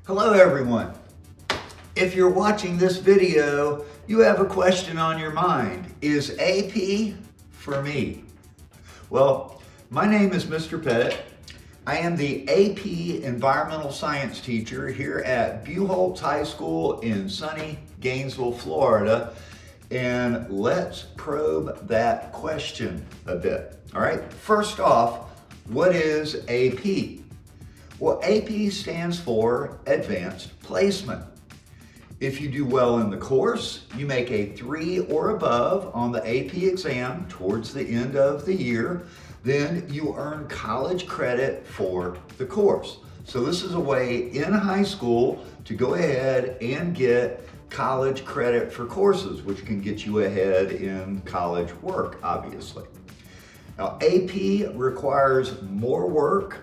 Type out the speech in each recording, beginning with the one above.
Hello everyone. If you're watching this video, you have a question on your mind. Is AP for me? Well, my name is Mr. Pettit. I am the AP Environmental Science teacher here at Buchholz High School in sunny Gainesville, Florida. And let's probe that question a bit. All right, first off, what is AP? Well, AP stands for Advanced Placement. If you do well in the course, you make a 3 or above on the AP exam towards the end of the year, then you earn college credit for the course. So this is a way in high school to go ahead and get college credit for courses, which can get you ahead in college work, obviously. Now, AP requires more work,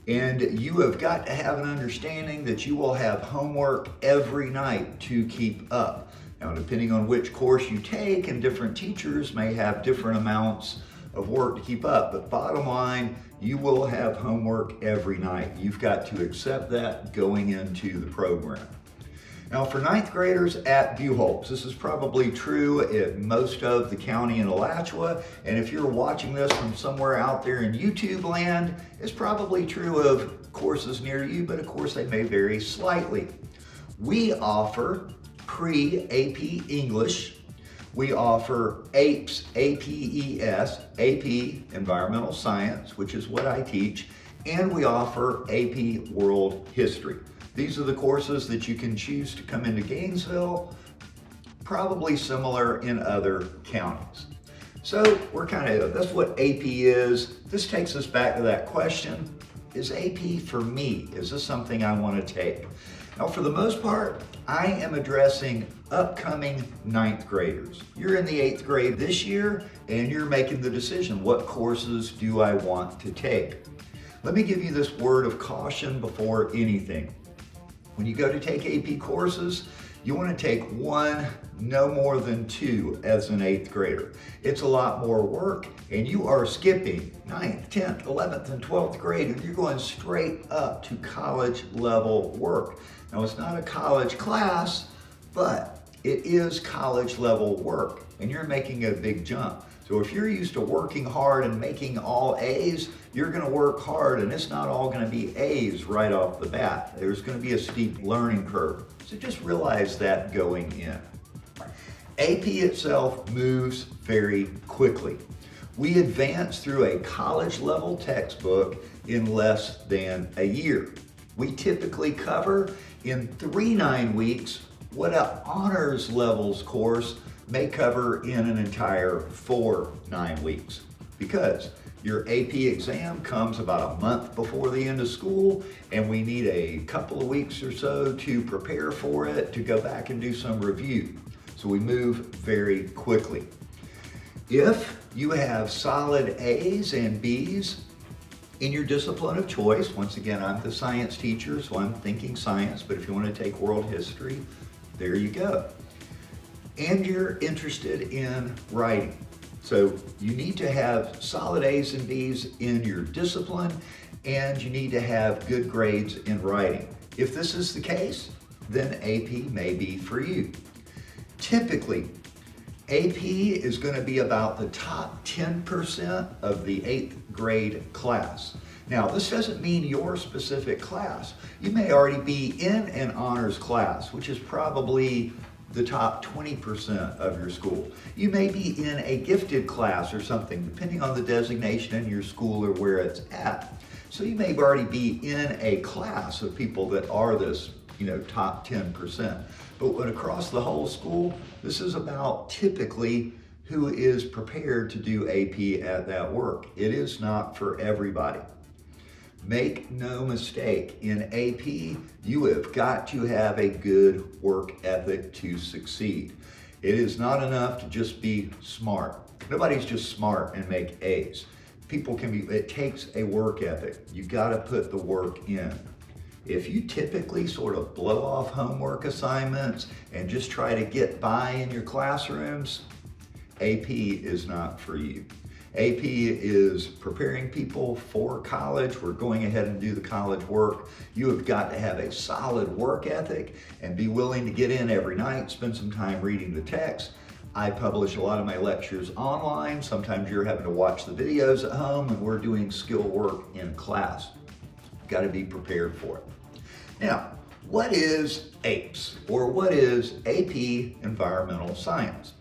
and you have got to have an understanding that you will have homework every night to keep up. Now, depending on which course you take, and different teachers may have different amounts of work to keep up, but bottom line, you will have homework every night. You've got to accept that going into the program. Now, for ninth graders at Buchholz, this is probably true in most of the county in Alachua, and if you're watching this from somewhere out there in YouTube land, it's probably true of courses near you, but of course they may vary slightly. We offer pre-AP English, we offer APES, APES, AP Environmental Science, which is what I teach, and we offer AP World History. These are the courses that you can choose to come into Gainesville, probably similar in other counties. So that's what AP is. This takes us back to that question, is AP for me? Is this something I want to take? Now, for the most part, I am addressing upcoming ninth graders. You're in the 8th grade this year, and you're making the decision, what courses do I want to take? Let me give you this word of caution before anything. When you go to take AP courses, you want to take 1, no more than 2 as an 8th grader. It's a lot more work, and you are skipping 9th, 10th, 11th, and 12th grade, and you're going straight up to college level work. Now, it's not a college class, but it is college level work, and you're making a big jump. So if you're used to working hard and making all A's, you're gonna work hard, and it's not all gonna be A's right off the bat. There's gonna be a steep learning curve. So just realize that going in. AP itself moves very quickly. We advance through a college level textbook in less than a year. We typically cover in 3 9-weeks what an honors levels course may cover in an entire 4 9-weeks, because your AP exam comes about a month before the end of school, and we need a couple of weeks or so to prepare for it, to go back and do some review. So we move very quickly. If you have solid A's and B's in your discipline of choice, once again, I'm the science teacher, so I'm thinking science, but if you want to take world history, there you go. And you're interested in writing. So you need to have solid A's and B's in your discipline, and you need to have good grades in writing. If this is the case, then AP may be for you. Typically, AP is going to be about the top 10% of the 8th grade class. Now, this doesn't mean your specific class. You may already be in an honors class, which is probably the top 20% of your school. You may be in a gifted class or something, depending on the designation in your school or where it's at. So you may already be in a class of people that are this, top 10%. But when across the whole school, this is about typically who is prepared to do AP at that work. It is not for everybody. Make no mistake, in AP, you have got to have a good work ethic to succeed. It is not enough to just be smart. Nobody's just smart and make A's. It takes a work ethic. You've got to put the work in. If you typically sort of blow off homework assignments and just try to get by in your classrooms, AP is not for you. AP is preparing people for college. We're going ahead and do the college work. You have got to have a solid work ethic and be willing to get in every night, spend some time reading the text. I publish a lot of my lectures online. Sometimes you're having to watch the videos at home, and we're doing skill work in class. You've got to be prepared for it. Now, what is APES, or what is AP Environmental Science?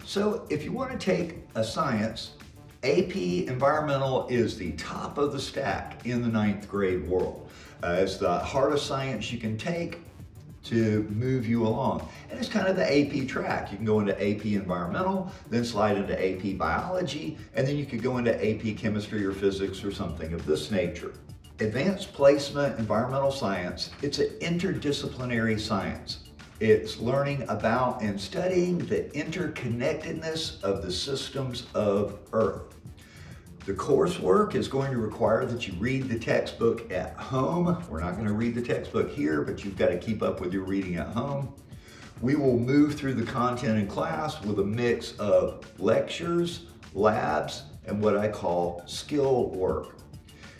So if you want to take a science, AP Environmental is the top of the stack in the 9th grade world. It's the hardest science you can take to move you along. And it's kind of the AP track. You can go into AP Environmental, then slide into AP Biology, and then you could go into AP Chemistry or Physics or something of this nature. Advanced Placement Environmental Science, it's an interdisciplinary science. It's learning about and studying the interconnectedness of the systems of Earth. The coursework is going to require that you read the textbook at home. We're not going to read the textbook here, but you've got to keep up with your reading at home. We will move through the content in class with a mix of lectures, labs, and what I call skill work.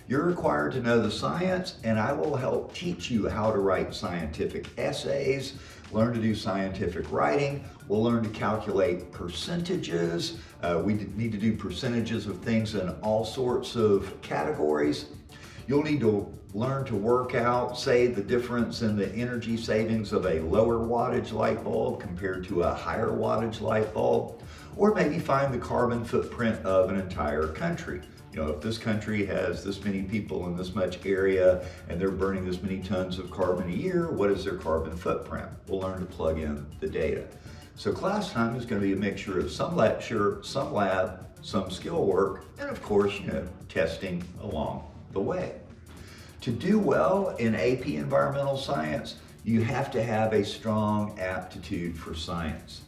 You're required to know the science, and I will help teach you how to write scientific essays, learn to do scientific writing. We'll learn to calculate percentages. We need to do percentages of things in all sorts of categories. You'll need to learn to work out, say, the difference in the energy savings of a lower wattage light bulb compared to a higher wattage light bulb, or maybe find the carbon footprint of an entire country. You know, if this country has this many people in this much area and they're burning this many tons of carbon a year, what is their carbon footprint? We'll learn to plug in the data. So class time is going to be a mixture of some lecture, some lab, some skill work, and of course, testing along the way. To do well in AP Environmental Science, you have to have a strong aptitude for science.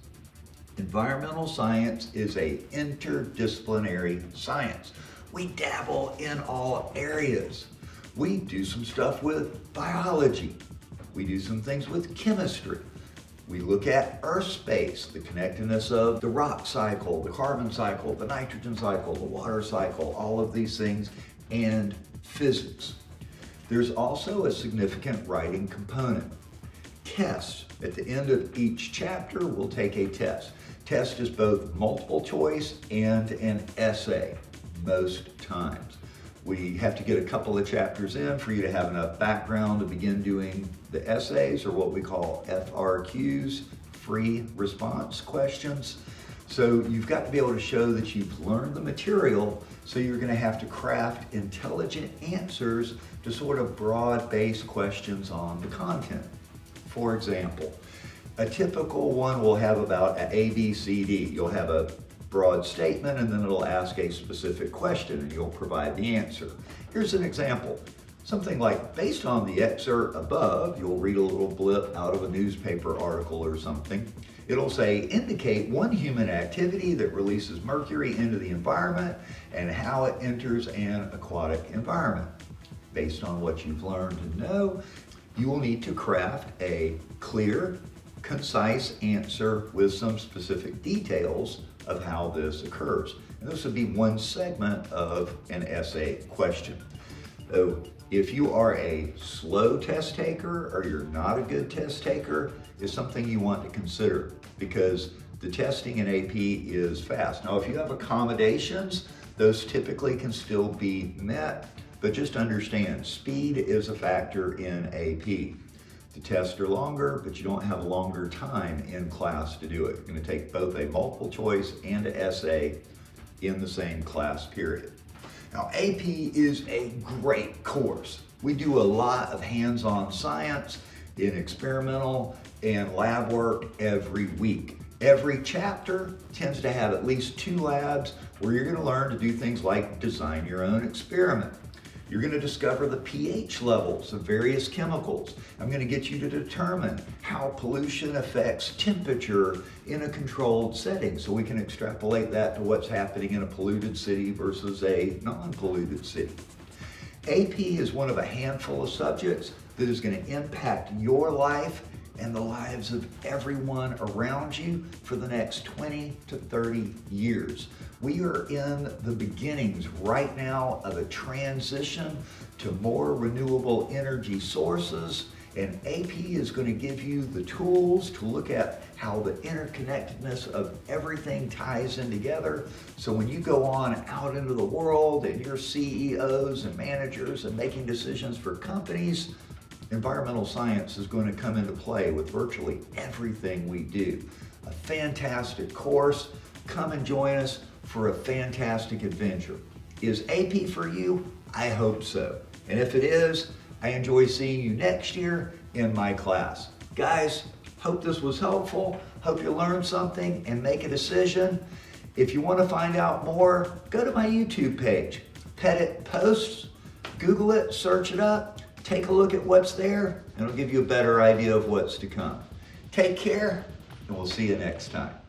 Environmental science is an interdisciplinary science. We dabble in all areas. We do some stuff with biology. We do some things with chemistry. We look at Earth space, the connectedness of the rock cycle, the carbon cycle, the nitrogen cycle, the water cycle, all of these things, and physics. There's also a significant writing component. Tests. At the end of each chapter, we'll take a test. Test is both multiple choice and an essay. Most times. We have to get a couple of chapters in for you to have enough background to begin doing the essays, or what we call FRQs, free response questions. So you've got to be able to show that you've learned the material, so you're going to have to craft intelligent answers to sort of broad-based questions on the content. For example, a typical one will have about an A, B, C, D. You'll have a broad statement, and then it'll ask a specific question, and you'll provide the answer. Here's an example. Something like, based on the excerpt above, you'll read a little blip out of a newspaper article or something. It'll say, indicate one human activity that releases mercury into the environment and how it enters an aquatic environment. Based on what you've learned and know, you will need to craft a clear, concise answer with some specific details of how this occurs. And this would be one segment of an essay question. So if you are a slow test taker or you're not a good test taker, is something you want to consider, because the testing in AP is fast. Now, if you have accommodations, those typically can still be met, but just understand, speed is a factor in AP. The tests are longer, but you don't have longer time in class to do it. You're going to take both a multiple choice and an essay in the same class period. Now, AP is a great course. We do a lot of hands-on science in experimental and lab work every week. Every chapter tends to have at least 2 labs where you're going to learn to do things like design your own experiment. You're going to discover the pH levels of various chemicals. I'm going to get you to determine how pollution affects temperature in a controlled setting, so we can extrapolate that to what's happening in a polluted city versus a non-polluted city. AP is one of a handful of subjects that is going to impact your life and the lives of everyone around you for the next 20 to 30 years. We are in the beginnings right now of a transition to more renewable energy sources, and AP is going to give you the tools to look at how the interconnectedness of everything ties in together. So when you go on out into the world and you're CEOs and managers and making decisions for companies, environmental science is going to come into play with virtually everything we do. A fantastic course. Come and join us for a fantastic adventure. Is AP for you? I hope so. And if it is, I enjoy seeing you next year in my class. Guys, hope this was helpful. Hope you learned something and make a decision. If you want to find out more, go to my YouTube page, Pettit Posts. Google it, search it up, take a look at what's there, and it'll give you a better idea of what's to come. Take care, and we'll see you next time.